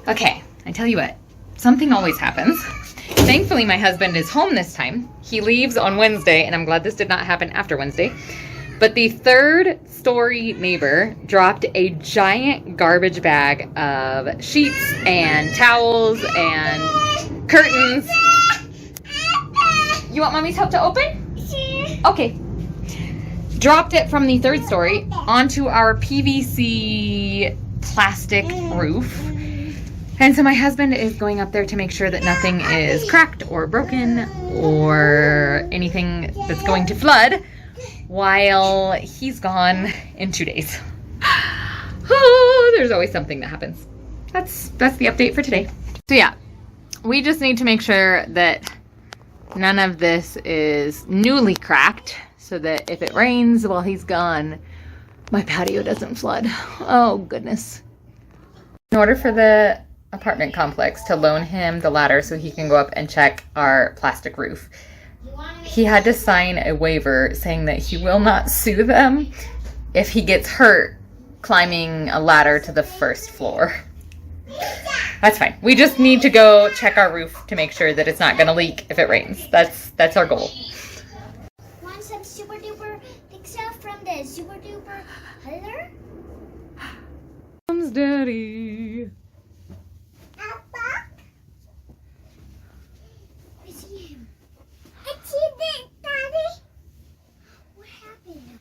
Okay, I tell you what, something always happens. Thankfully, my husband is home this time. He leaves on Wednesday, and I'm glad this did not happen after Wednesday. But the third story neighbor dropped a giant garbage bag of sheets and towels and curtains. You want mommy's help to open? Okay. Dropped it from the third story onto our PVC plastic roof. And so my husband is going up there to make sure that nothing is cracked or broken or anything that's going to flood while he's gone in 2 days. Oh, there's always something that happens. That's the update for today. So yeah, we just need to make sure that none of this is newly cracked so that if it rains while he's gone, my patio doesn't flood. Oh goodness. In order for the apartment complex to loan him the ladder so he can go up and check our plastic roof, he had to sign a waiver saying that he will not sue them if he gets hurt climbing a ladder to the first floor. That's fine. We just need to go check our roof to make sure that it's not going to leak if it rains. That's our goal. Want some super duper pixel from the super duper color? Comes Daddy. Papa? I see him. I see it, Daddy. What happened?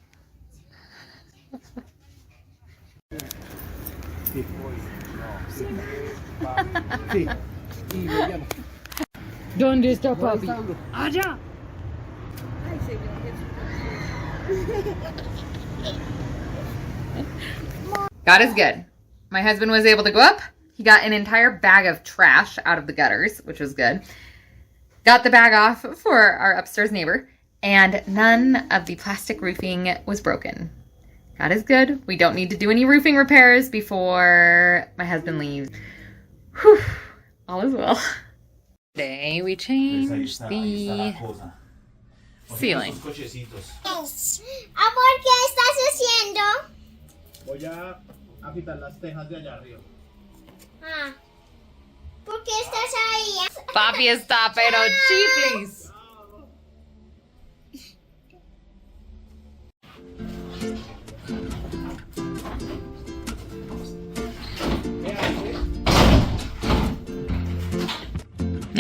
¿Dónde está papi? Allá. God is good. My husband was able to go up. He got an entire bag of trash out of the gutters, which was good. Got the bag off for our upstairs neighbor, and none of the plastic roofing was broken. God is good. We don't need to do any roofing repairs before my husband leaves. Whew. All is well. Today we changed the ceiling. Amor, ¿qué estás haciendo? Voy a agitar las tejas de allá arriba. Ah, ¿por qué estás ahí? Papi está pero chiflis.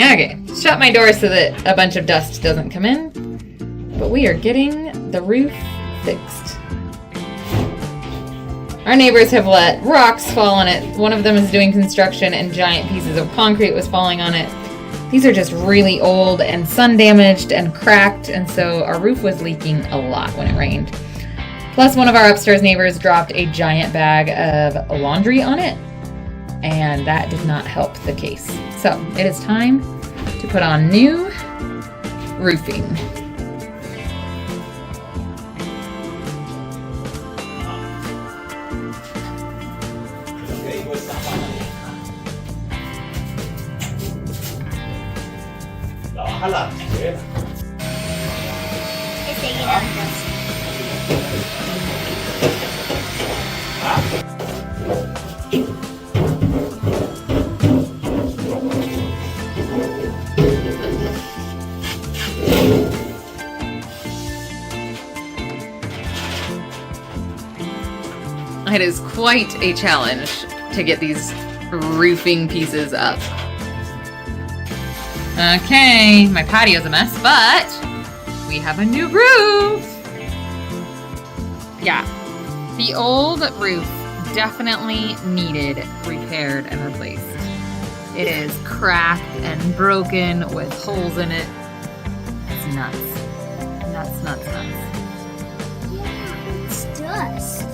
Okay, shut my door so that a bunch of dust doesn't come in. But we are getting the roof fixed. Our neighbors have let rocks fall on it. One of them is doing construction and giant pieces of concrete was falling on it. These are just really old and sun damaged and cracked, and so our roof was leaking a lot when it rained. Plus, one of our upstairs neighbors dropped a giant bag of laundry on it, and that did not help the case. So it is time to put on new roofing. It is quite a challenge to get these roofing pieces up. Okay, my patio's a mess, but we have a new roof. Yeah, the old roof definitely needed repaired and replaced. It is cracked and broken with holes in it. It's nuts. Nuts, nuts, nuts. Yeah, it's dust.